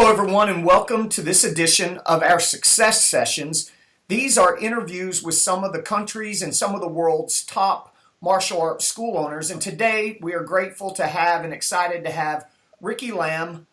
Hello, everyone, and welcome to this edition of our Success Sessions. These are interviews with some of the countries and some of the world's top martial arts school owners. And today we are grateful to have and excited to have Ricky Lam.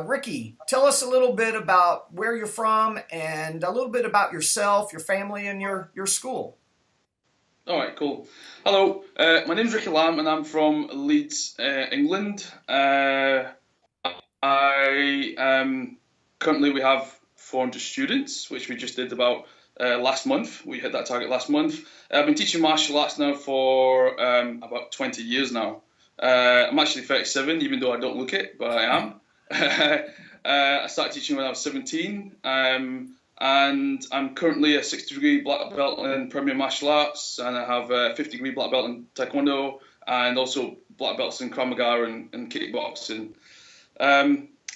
Ricky, tell us a little bit about where you're from and a little bit about yourself, your family, and your school. All right, cool. Hello, my name's Ricky Lam, and I'm from Leeds, England. Currently we have 400 students, which we just did about last month. We hit that target last month. I've been teaching martial arts now for about 20 years now. I'm actually 37, even though I don't look it, but I am. I started teaching when I was 17, and I'm currently a 60-degree black belt in Premier Martial Arts, and I have a 50-degree black belt in Taekwondo, and also black belts in Krav Maga and kickboxing.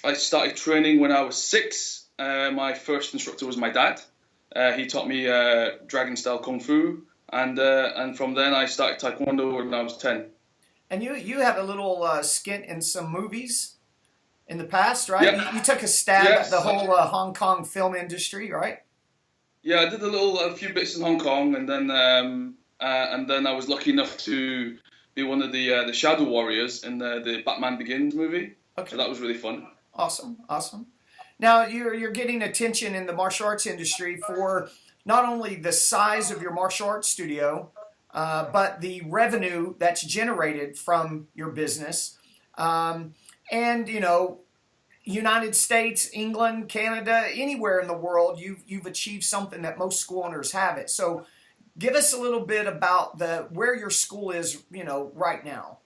I started training when I was 6. My first instructor was my dad. He taught me dragon-style kung fu, and from then I started Taekwondo when I was 10. And you had a little skit in some movies in the past, right? Yeah. You took a stab at the whole Hong Kong film industry, right? Yeah, I did a few bits in Hong Kong, and then I was lucky enough to be one of the Shadow Warriors in the Batman Begins movie. Okay. So that was really fun. Awesome. Now you're getting attention in the martial arts industry for not only the size of your martial arts studio, but the revenue that's generated from your business. And United States, England, Canada, anywhere in the world, you've achieved something that most school owners haven't. So give us a little bit about where your school is, right now.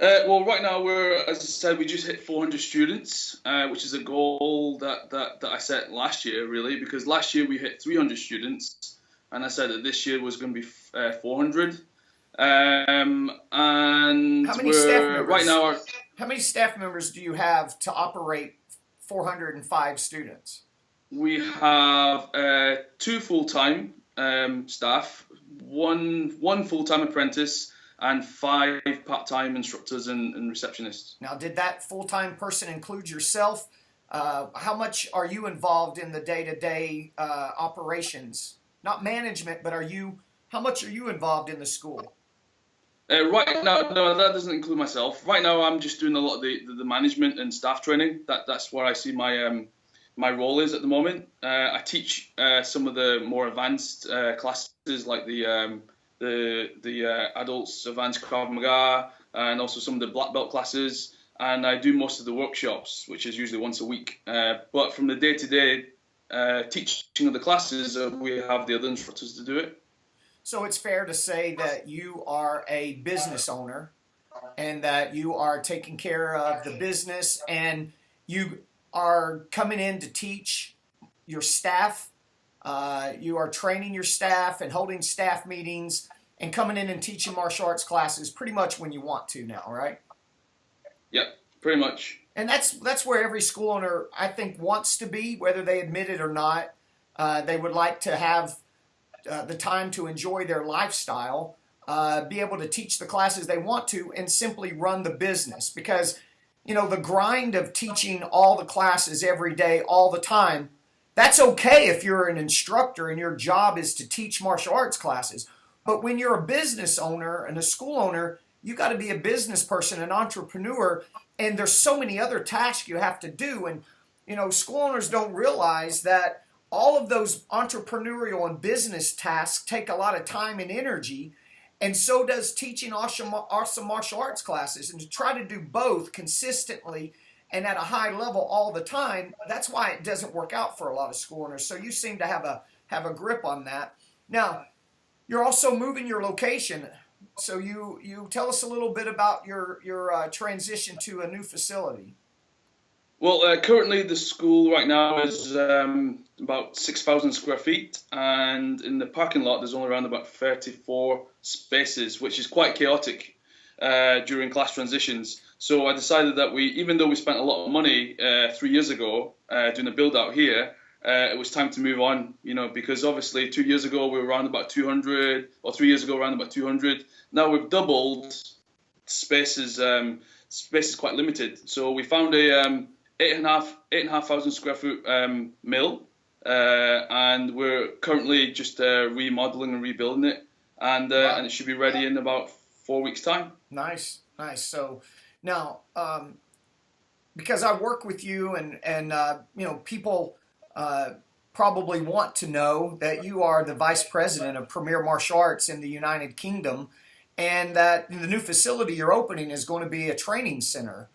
Well, right now as I said, we just hit 400 students, which is a goal that I set last year, really, because last year we hit 300 students, and I said that this year was going to be 400. And how many staff members? Right now, how many staff members do you have to operate 405 students? We have 2 full-time staff, one full-time apprentice, and 5 part-time instructors and receptionists. Now, did that full-time person include yourself? How much are you involved in the day-to-day operations? Not management, but how much are you involved in the school? Right now, no, that doesn't include myself. Right now, I'm just doing a lot of the management and staff training. That's where I see my role is at the moment. I teach some of the more advanced classes, like the adults advanced Krav Maga, and also some of the black belt classes, and I do most of the workshops, which is usually once a week. But from the day-to-day teaching of the classes, we have the other instructors to do it. So it's fair to say that you are a business owner and that you are taking care of the business, and you are coming in to teach your staff. You are training your staff and holding staff meetings and coming in and teaching martial arts classes pretty much when you want to now, right? Yep, pretty much. And that's where every school owner, I think, wants to be, whether they admit it or not. They would like to have the time to enjoy their lifestyle, be able to teach the classes they want to, and simply run the business. Because, the grind of teaching all the classes every day, all the time, that's okay if you're an instructor and your job is to teach martial arts classes. But when you're a business owner and a school owner, you got to be a business person, an entrepreneur, and there's so many other tasks you have to do. And, school owners don't realize that all of those entrepreneurial and business tasks take a lot of time and energy, and so does teaching awesome martial arts classes. And to try to do both consistently and at a high level all the time, that's why it doesn't work out for a lot of school owners. So you seem to have a grip on that. Now, you're also moving your location. So you tell us a little bit about your transition to a new facility. Well, currently the school right now is about 6,000 square feet, and in the parking lot there's only around about 34 spaces, which is quite chaotic during class transitions. So I decided that even though we spent a lot of money 3 years ago doing a build out here, it was time to move on, because obviously 2 years ago we were around about 200, or 3 years ago around about 200. Now we've doubled. Space is quite limited. So we found eight and a half thousand square foot mill, and we're currently just remodeling and rebuilding it, Wow. and it should be ready in about 4 weeks' time. Nice, nice. So now, because I work with you, and people uh, probably want to know that you are the vice president of Premier Martial Arts in the United Kingdom, and that the new facility you're opening is going to be a training center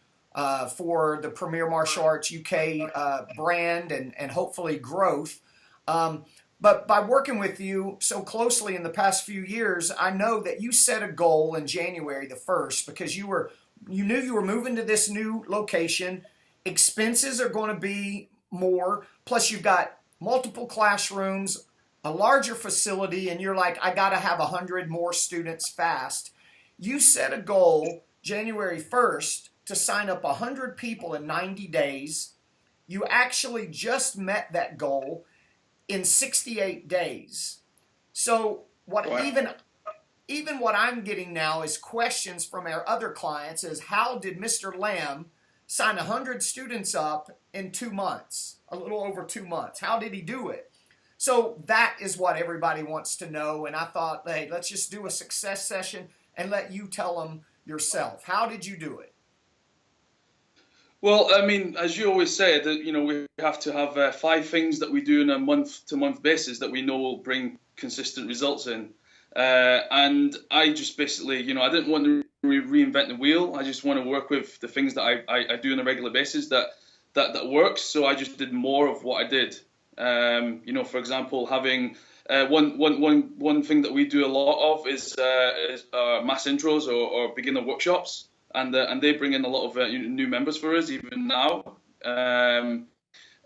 for the Premier Martial Arts UK brand and hopefully growth. Um, but by working with you so closely in the past few years, I know that you set a goal in January the 1st because you knew you were moving to this new location. Expenses are going to be more. Plus, you've got multiple classrooms, a larger facility, and you're like, I got to have 100 more students fast. You set a goal January 1st to sign up 100 people in 90 days. You actually just met that goal in 68 days. So what Wow. even what I'm getting now is questions from our other clients is how did Mr. Lamb sign 100 students up in 2 months, a little over 2 months? How did he do it? So that is what everybody wants to know. And I thought, hey, let's just do a success session and let you tell them yourself. How did you do it? Well, I mean, as you always say, that we have to have 5 things that we do on a month-to-month basis that we know will bring consistent results in. And I just basically, I didn't want to reinvent the wheel. I just want to work with the things that I do on a regular basis that works. So I just did more of what I did. For example, having one thing that we do a lot of is mass intros or beginner workshops, and they bring in a lot of new members for us even now.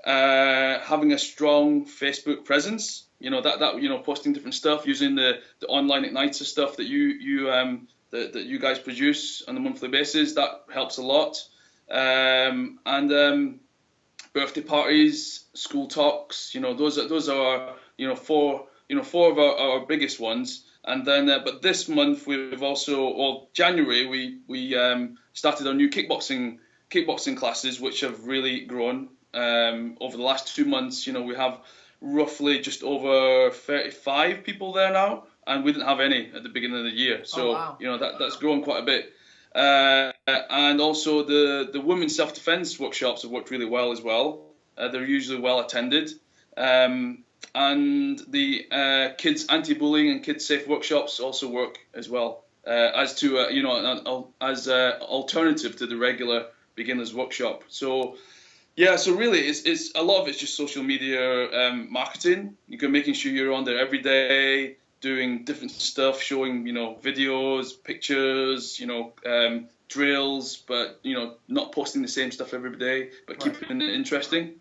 Having a strong Facebook presence, that posting different stuff, using the online igniter stuff that you guys produce on a monthly basis, that helps a lot. And birthday parties, school talks, those are four of our biggest ones. And then, but this month we've also, well, January we started our new kickboxing classes, which have really grown over the last 2 months. We have roughly just over 35 people there now, and we didn't have any at the beginning of the year. Oh, So wow. that's grown quite a bit. And also the women's self-defense workshops have worked really well as well. They're usually well attended. And the kids anti-bullying and kids safe workshops also work as well, as to as alternative to the regular beginners workshop. So yeah, so really it's a lot of it's just social media marketing. You're making sure you're on there every day, doing different stuff, showing videos, pictures, drills, but not posting the same stuff every day, but Right. keeping it interesting.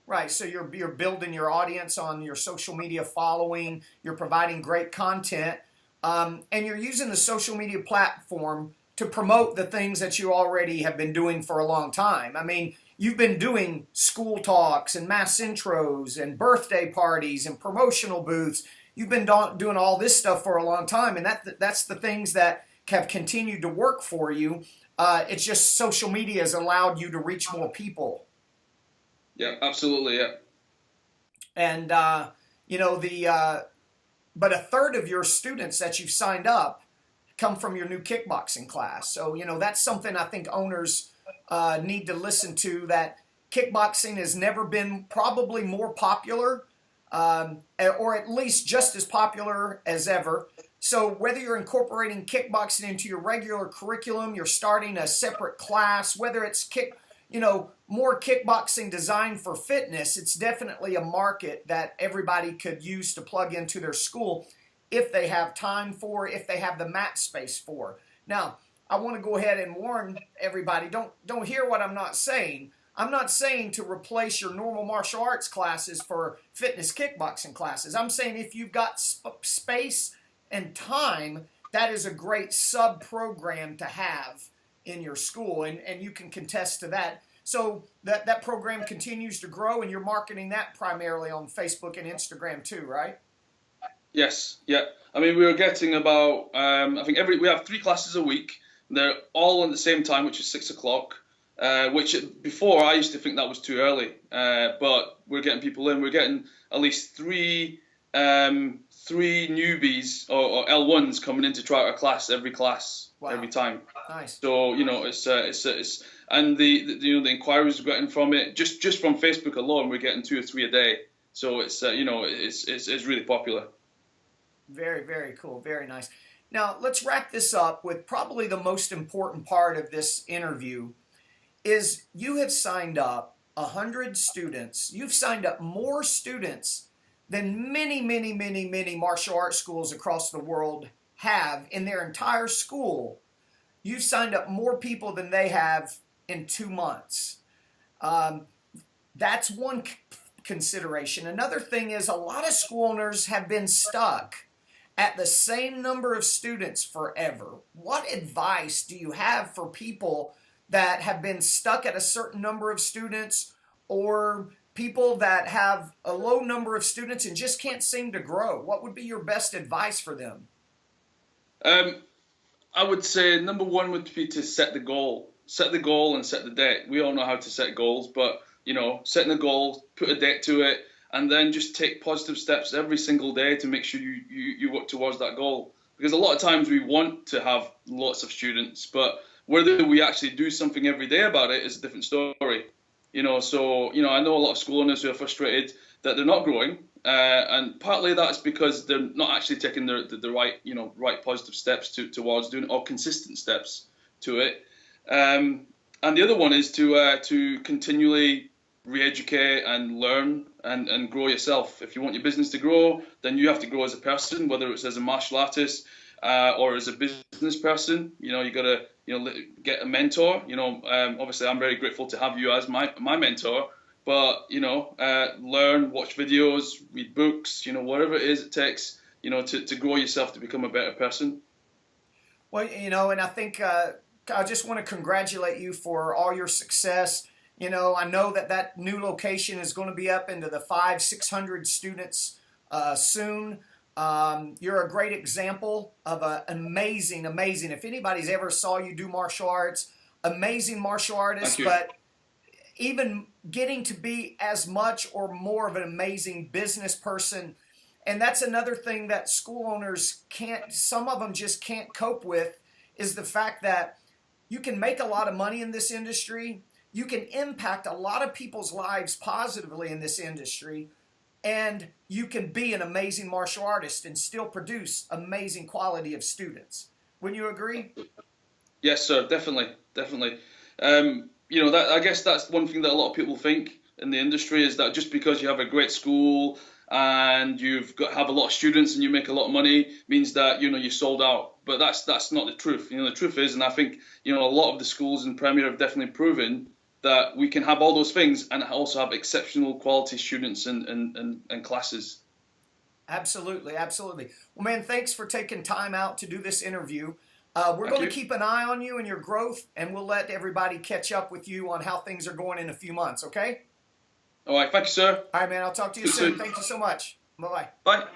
Right. So you're building your audience on your social media following. You're providing great content, and you're using the social media platform to promote the things that you already have been doing for a long time. I mean, you've been doing school talks and mass intros and birthday parties and promotional booths. You've been doing all this stuff for a long time, and that's the things that have continued to work for you. It's just social media has allowed you to reach more people. Yeah, absolutely. Yeah. And but a third of your students that you've signed up come from your new kickboxing class. So that's something I think owners need to listen to. That kickboxing has never been probably more popular, or at least just as popular as ever. So whether you're incorporating kickboxing into your regular curriculum, you're starting a separate class, whether it's more kickboxing designed for fitness, it's definitely a market that everybody could use to plug into their school if they have time for, if they have the mat space for. Now, I want to go ahead and warn everybody, don't hear what I'm not saying. I'm not saying to replace your normal martial arts classes for fitness kickboxing classes. I'm saying if you've got space and time, that is a great sub program to have in your school, and you can contest to that. So that program continues to grow, and you're marketing that primarily on Facebook and Instagram too, right? Yes. Yeah. I mean, we were getting about I think we have 3 classes a week. They're all at the same time, which is 6 o'clock. which before I used to think that was too early. But we're getting people in. We're getting at least three newbies or L1s coming in to try out a class every Wow. every time. Nice. So it's and the inquiries we're getting from it just from Facebook alone, we're getting 2 or 3 a day. So it's it's really popular. Very, very cool. Very nice. Now, let's wrap this up with probably the most important part of this interview is you have signed up 100 students. You've signed up more students than many, many, many, many martial arts schools across the world have in their entire school. You've signed up more people than they have in 2 months. That's one consideration. Another thing is a lot of school owners have been stuck at the same number of students forever. What advice do you have for people that have been stuck at a certain number of students, or people that have a low number of students and just can't seem to grow? What would be your best advice for them? I would say number one would be to set the goal. Set the goal and set the date. We all know how to set goals, but setting a goal, put a date to it, and then just take positive steps every single day to make sure you work towards that goal. Because a lot of times we want to have lots of students, but whether we actually do something every day about it is a different story. So I know a lot of school owners who are frustrated that they're not growing, and partly that's because they're not actually taking the right positive steps towards doing it, or consistent steps to it. And the other one is to continually re-educate and learn and grow yourself. If you want your business to grow, then you have to grow as a person, whether it's as a martial artist or as a business person. You got to get a mentor. Obviously I'm very grateful to have you as my mentor, but learn, watch videos, read books, whatever it is it takes, to grow yourself to become a better person. Well, and I think I just want to congratulate you for all your success. I know that new location is going to be up into the 500-600 students soon. You're a great example of an amazing, if anybody's ever saw you do martial arts, amazing martial artist, but even getting to be as much or more of an amazing business person. And that's another thing that school owners some of them just can't cope with, is the fact that you can make a lot of money in this industry. You can impact a lot of people's lives positively in this industry, and you can be an amazing martial artist and still produce amazing quality of students. Wouldn't you agree? Yes, sir. Definitely. That I guess that's one thing that a lot of people think in the industry, is that just because you have a great school and have a lot of students and you make a lot of money means that you're sold out. But that's not the truth. The truth is, and I think a lot of the schools in Premier have definitely proven that we can have all those things and also have exceptional quality students and classes. Absolutely, absolutely. Well, man, thanks for taking time out to do this interview. We're going to keep an eye on you and your growth, and we'll let everybody catch up with you on how things are going in a few months, okay? All right, thank you, sir. All right, man, I'll talk to you soon. Thank you so much. Bye-bye. Bye.